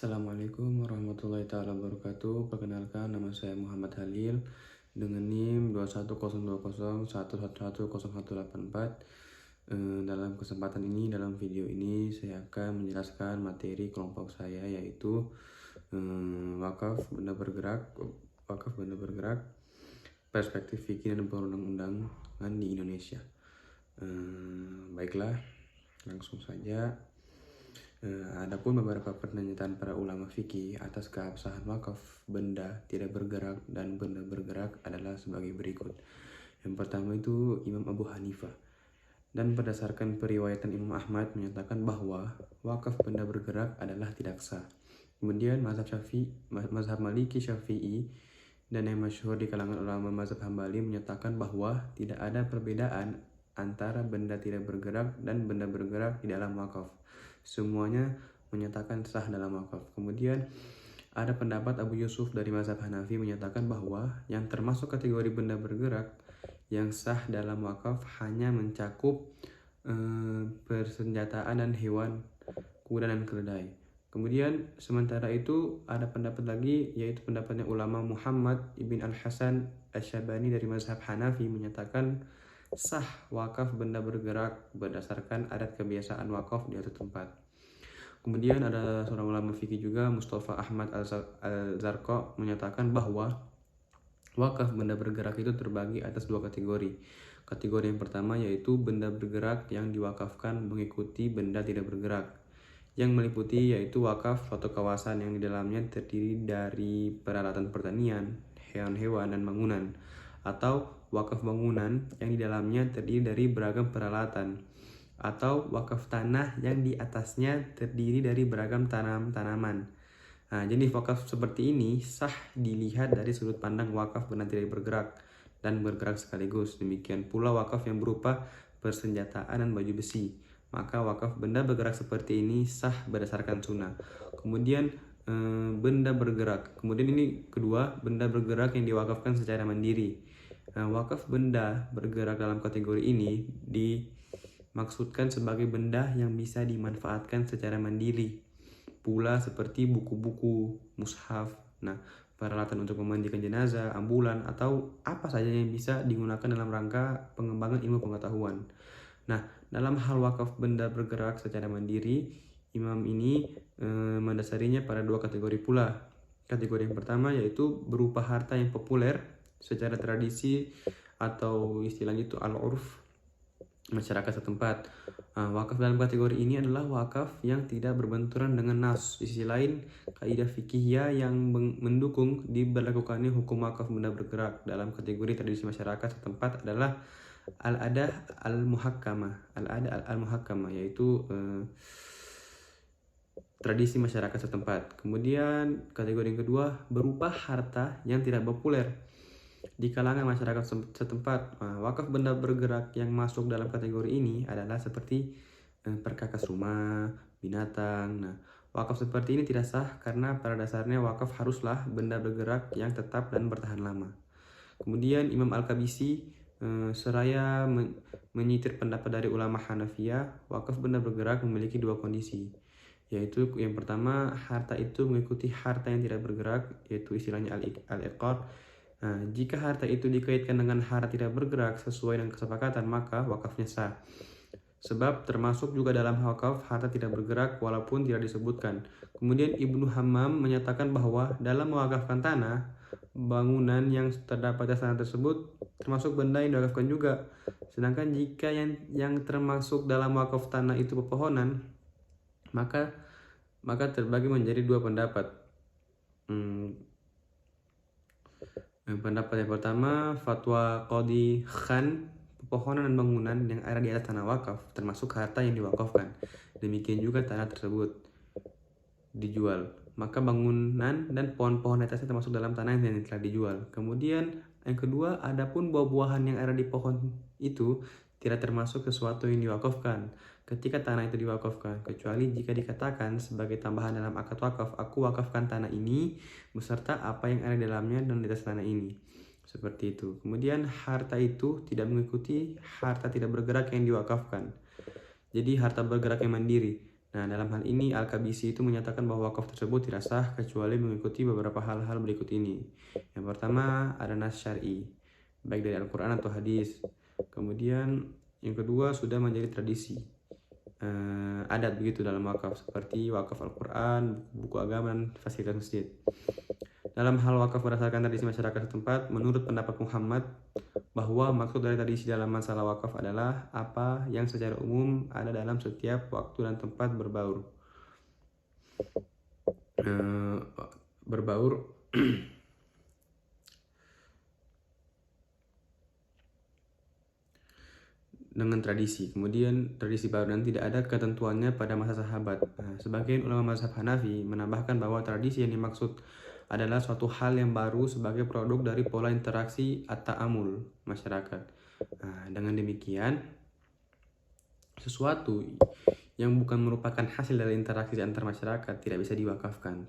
Assalamualaikum warahmatullahi taala wabarakatuh. Perkenalkan, nama saya Muhammad Halil dengan NIM 2102011111084. Dalam kesempatan ini, dalam video ini saya akan menjelaskan materi kelompok saya, yaitu wakaf benda bergerak, perspektif fikih dan perundang-undangan di Indonesia. Baiklah, langsung saja. Adapun beberapa pernyataan para ulama fikih atas keabsahan wakaf benda tidak bergerak dan benda bergerak adalah sebagai berikut. Yang pertama itu Imam Abu Hanifah, dan berdasarkan periwayatan Imam Ahmad menyatakan bahwa wakaf benda bergerak adalah tidak sah. Kemudian mazhab Maliki, Syafi'i, dan yang masyhur di kalangan ulama mazhab Hambali menyatakan bahwa tidak ada perbedaan antara benda tidak bergerak dan benda bergerak di dalam wakaf. Semuanya menyatakan sah dalam wakaf. Kemudian ada pendapat Abu Yusuf dari mazhab Hanafi menyatakan bahwa yang termasuk kategori benda bergerak yang sah dalam wakaf hanya mencakup persenjataan dan hewan, kuda dan keledai. Kemudian sementara itu ada pendapat lagi, yaitu pendapatnya ulama Muhammad ibn Al-Hasan Asy-Syabani dari mazhab Hanafi menyatakan sah wakaf benda bergerak berdasarkan adat kebiasaan wakaf di suatu tempat. Kemudian ada seorang ulama fikih juga, Mustafa Ahmad Al-Zarqa, menyatakan bahwa wakaf benda bergerak itu terbagi atas dua kategori. Kategori yang pertama yaitu benda bergerak yang diwakafkan mengikuti benda tidak bergerak, yang meliputi yaitu wakaf suatu kawasan yang di dalamnya terdiri dari peralatan pertanian, hewan-hewan, dan bangunan, atau wakaf bangunan yang di dalamnya terdiri dari beragam peralatan, atau wakaf tanah yang di atasnya terdiri dari beragam tanaman. Nah, jenis wakaf seperti ini sah dilihat dari sudut pandang wakaf benda tidak bergerak dan bergerak sekaligus. Demikian pula wakaf yang berupa persenjataan dan baju besi. Maka wakaf benda bergerak seperti ini sah berdasarkan sunnah. Kemudian benda bergerak. Kemudian ini kedua, benda bergerak yang diwakafkan secara mandiri. Nah, wakaf benda bergerak dalam kategori ini dimaksudkan sebagai benda yang bisa dimanfaatkan secara mandiri, pula seperti buku-buku, mushaf, peralatan untuk memandikan jenazah, ambulan, atau apa saja yang bisa digunakan dalam rangka pengembangan ilmu pengetahuan. Nah, dalam hal wakaf benda bergerak secara mandiri, imam ini mendasarinya pada dua kategori pula. Kategori yang pertama yaitu berupa harta yang populer secara tradisi atau istilahnya itu al-urf masyarakat setempat. Wakaf dalam kategori ini adalah wakaf yang tidak berbenturan dengan nas. Di sisi lain, kaidah fikihiyah yang mendukung diberlakukannya hukum wakaf benda bergerak dalam kategori tradisi masyarakat setempat adalah al-adah al-muhakkamah, yaitu tradisi masyarakat setempat. Kemudian kategori yang kedua berupa harta yang tidak populer di kalangan masyarakat setempat. Wakaf benda bergerak yang masuk dalam kategori ini adalah seperti perkakas rumah, binatang. Wakaf seperti ini tidak sah karena pada dasarnya wakaf haruslah benda bergerak yang tetap dan bertahan lama. Kemudian Imam Al-Qabisi seraya menyitir pendapat dari ulama Hanafiyah, wakaf benda bergerak memiliki dua kondisi, yaitu yang pertama, harta itu mengikuti harta yang tidak bergerak, yaitu istilahnya al-iqar. Jika harta itu dikaitkan dengan harta tidak bergerak sesuai dengan kesepakatan, maka wakafnya sah. Sebab termasuk juga dalam wakaf harta tidak bergerak walaupun tidak disebutkan. Kemudian Ibnu Hammam menyatakan bahwa dalam mewakafkan tanah, bangunan yang terdapat di tanah tersebut termasuk benda yang diwakafkan juga. Sedangkan jika yang termasuk dalam wakaf tanah itu pepohonan, maka terbagi menjadi dua pendapat. Pendapat yang pertama, fatwa Qadhi Khan, pepohonan dan bangunan yang ada di atas tanah wakaf termasuk harta yang diwakafkan. Demikian juga tanah tersebut dijual, maka bangunan dan pohon-pohon atasnya termasuk dalam tanah yang telah dijual. Kemudian yang kedua, adapun buah-buahan yang ada di pohon itu tidak termasuk sesuatu yang diwakafkan ketika tanah itu diwakafkan, kecuali jika dikatakan sebagai tambahan dalam akad wakaf, aku wakafkan tanah ini beserta apa yang ada di dalamnya dan di atas tanah ini. Seperti itu. Kemudian harta itu tidak mengikuti harta tidak bergerak yang diwakafkan. Jadi harta bergerak yang mandiri. Nah, dalam hal ini Al-Kabisi itu menyatakan bahwa wakaf tersebut tidak sah kecuali mengikuti beberapa hal-hal berikut ini. Yang pertama ada nas syar'i, baik dari Al-Quran atau hadis. Kemudian yang kedua sudah menjadi tradisi, adat begitu dalam wakaf, seperti wakaf Al-Quran, buku agama, dan fasilitas masjid. Dalam hal wakaf berdasarkan tradisi masyarakat setempat, menurut pendapat Muhammad, bahwa maksud dari tradisi dalam masalah wakaf adalah apa yang secara umum ada dalam setiap waktu dan tempat berbaur. Dengan tradisi. Kemudian tradisi baru dan tidak ada ketentuannya pada masa sahabat. Nah, sebagian ulama mazhab Hanafi menambahkan bahwa tradisi yang dimaksud adalah suatu hal yang baru sebagai produk dari pola interaksi at-ta'amul masyarakat. Nah, dengan demikian, sesuatu yang bukan merupakan hasil dari interaksi antar masyarakat tidak bisa diwakafkan.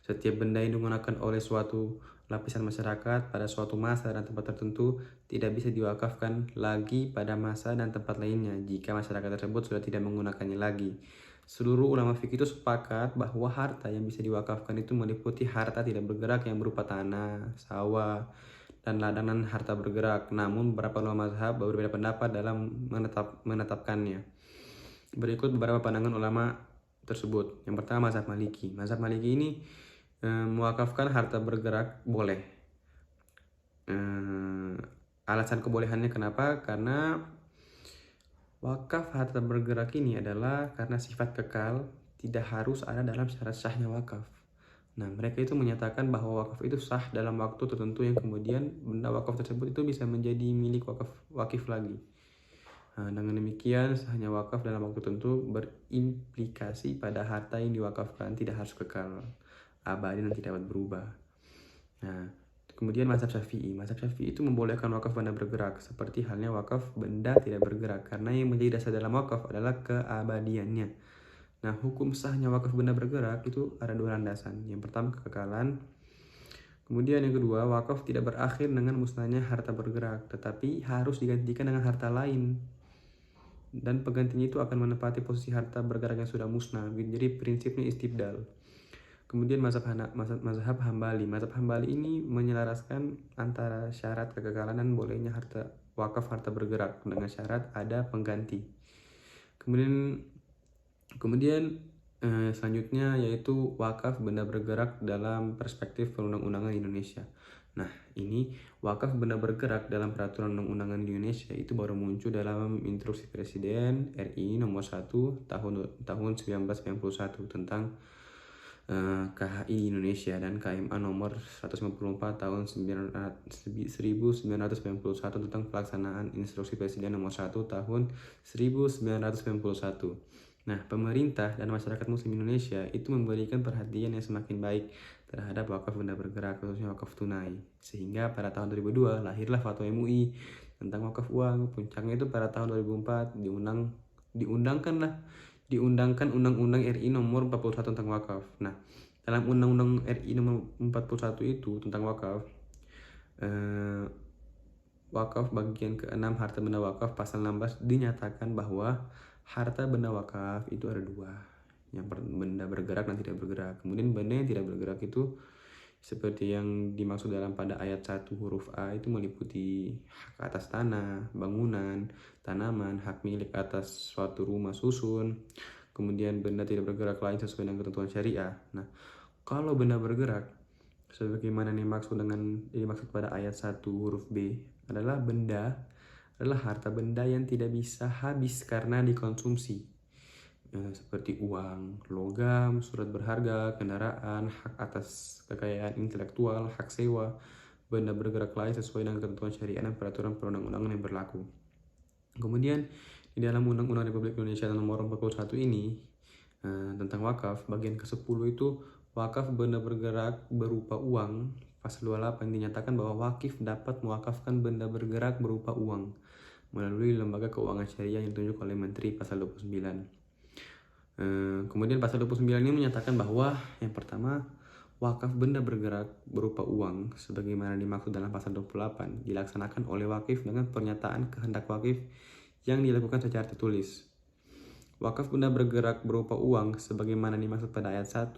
Setiap benda yang digunakan oleh suatu lapisan masyarakat pada suatu masa dan tempat tertentu tidak bisa diwakafkan lagi pada masa dan tempat lainnya jika masyarakat tersebut sudah tidak menggunakannya lagi. Seluruh ulama fikih itu sepakat bahwa harta yang bisa diwakafkan itu meliputi harta tidak bergerak yang berupa tanah, sawah, dan ladang, dan harta bergerak. Namun beberapa ulama mazhab berbeda pendapat dalam menetapkannya. Berikut beberapa pandangan ulama tersebut. Yang pertama mazhab Maliki. Mazhab Maliki ini mewakafkan harta bergerak boleh. Alasan kebolehannya kenapa? Karena wakaf harta bergerak ini adalah karena sifat kekal tidak harus ada dalam syarat sahnya wakaf. Nah, mereka itu menyatakan bahwa wakaf itu sah dalam waktu tertentu yang kemudian benda wakaf tersebut itu bisa menjadi milik wakif lagi. Nah, dengan demikian sahnya wakaf dalam waktu tertentu berimplikasi pada harta yang diwakafkan tidak harus kekal, abadi, dan tidak dapat berubah. Nah, kemudian mazhab Syafi'i. Mazhab Syafi'i itu membolehkan wakaf benda bergerak, seperti halnya wakaf benda tidak bergerak, karena yang menjadi dasar dalam wakaf adalah keabadiannya. Nah, hukum sahnya wakaf benda bergerak itu ada dua landasan. Yang pertama kekekalan. Kemudian yang kedua, wakaf tidak berakhir dengan musnahnya harta bergerak, tetapi harus digantikan dengan harta lain. Dan penggantinya itu akan menempati posisi harta bergerak yang sudah musnah. Jadi prinsipnya istibdal. Kemudian mazhab Hambali. Mazhab Hambali ini menyelaraskan antara syarat kekekalan dan bolehnya wakaf harta bergerak dengan syarat ada pengganti. Kemudian selanjutnya yaitu wakaf benda bergerak dalam perspektif perundang-undangan di Indonesia. Nah, ini wakaf benda bergerak dalam peraturan undang-undangan di Indonesia itu baru muncul dalam Instruksi Presiden RI nomor 1 tahun 1991 tentang KHI Indonesia dan KMA nomor 154 tahun 1991 tentang pelaksanaan Instruksi Presiden nomor 1 tahun 1991. Nah, pemerintah dan masyarakat muslim Indonesia itu memberikan perhatian yang semakin baik terhadap wakaf benda bergerak, khususnya wakaf tunai. Sehingga pada tahun 2002 lahirlah Fatwa MUI tentang wakaf uang. Puncaknya itu pada tahun 2004 diundangkan Undang-Undang RI nomor 41 tentang wakaf. Nah, dalam Undang-Undang RI nomor 41 itu tentang wakaf, wakaf bagian ke-6 harta benda wakaf pasal 16 dinyatakan bahwa harta benda wakaf itu ada dua, yang benda bergerak dan tidak bergerak. Kemudian benda yang tidak bergerak itu seperti yang dimaksud dalam pada ayat 1 huruf A itu meliputi hak atas tanah, bangunan, tanaman, hak milik atas suatu rumah susun, kemudian benda tidak bergerak lain sesuai dengan ketentuan syariah. Nah, kalau benda bergerak sebagaimana dimaksud pada ayat 1 huruf B adalah harta benda yang tidak bisa habis karena dikonsumsi. Seperti uang, logam, surat berharga, kendaraan, hak atas kekayaan intelektual, hak sewa, benda bergerak lain sesuai dengan ketentuan syariah dan peraturan perundang-undangan yang berlaku. Kemudian di dalam Undang-Undang Republik Indonesia nomor 41 ini tentang wakaf, bagian ke-10 itu wakaf benda bergerak berupa uang. Pasal 28 dinyatakan bahwa wakif dapat mewakafkan benda bergerak berupa uang melalui lembaga keuangan syariah yang ditunjuk oleh Menteri. Pasal 29. Kemudian pasal 29 ini menyatakan bahwa yang pertama, wakaf benda bergerak berupa uang sebagaimana dimaksud dalam pasal 28 dilaksanakan oleh wakif dengan pernyataan kehendak wakif yang dilakukan secara tertulis. wakaf benda bergerak berupa uang sebagaimana dimaksud pada ayat 1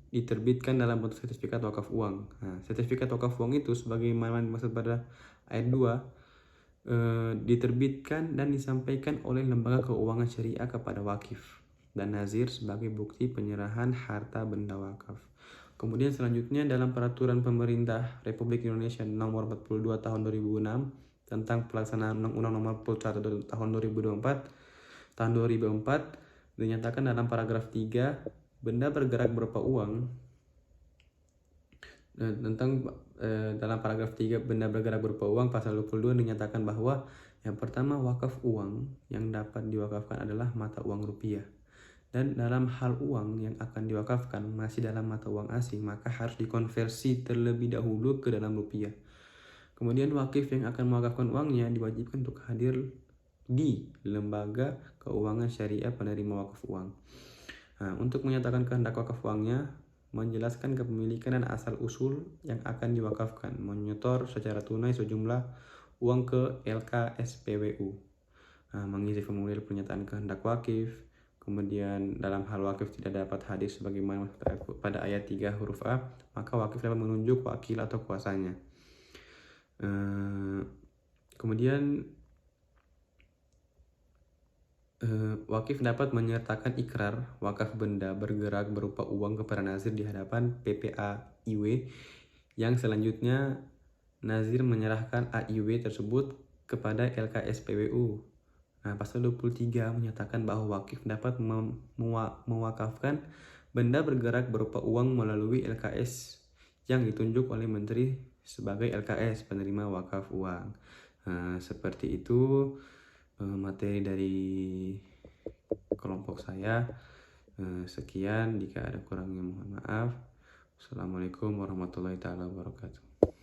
diterbitkan dalam bentuk sertifikat wakaf uang. Nah, sertifikat wakaf uang itu sebagaimana dimaksud pada ayat 2 diterbitkan dan disampaikan oleh lembaga keuangan syariah kepada wakif dan nazir sebagai bukti penyerahan harta benda wakaf. Kemudian selanjutnya dalam peraturan pemerintah Republik Indonesia nomor 42 tahun 2006 tentang pelaksanaan Undang-Undang nomor 41 tahun 2004 dinyatakan dalam paragraf 3 benda bergerak berupa uang dalam paragraf 3 benda bergerak berupa uang pasal 22 dinyatakan bahwa yang pertama wakaf uang yang dapat diwakafkan adalah mata uang rupiah. Dan dalam hal uang yang akan diwakafkan masih dalam mata uang asing, maka harus dikonversi terlebih dahulu ke dalam rupiah. Kemudian wakif yang akan mewakafkan uangnya diwajibkan untuk hadir di lembaga keuangan syariah penerima wakaf uang. Nah, untuk menyatakan kehendak wakaf uangnya, menjelaskan kepemilikan dan asal-usul yang akan diwakafkan, menyetor secara tunai sejumlah uang ke LKSPWU, mengisi formulir pernyataan kehendak wakif. Kemudian dalam hal wakif tidak dapat hadir sebagaimana pada ayat 3 huruf A, maka wakif dapat menunjuk wakil atau kuasanya. Kemudian wakif dapat menyertakan ikrar wakaf benda bergerak berupa uang kepada nazir di hadapan PPAIW, yang selanjutnya nazir menyerahkan AIW tersebut kepada LKSPWU. Nah, pasal 23 menyatakan bahwa wakif dapat mewakafkan benda bergerak berupa uang melalui LKS yang ditunjuk oleh menteri sebagai LKS penerima wakaf uang. Nah, seperti itu materi dari kelompok saya. Sekian, jika ada kurangnya mohon maaf. Assalamualaikum warahmatullahi wabarakatuh.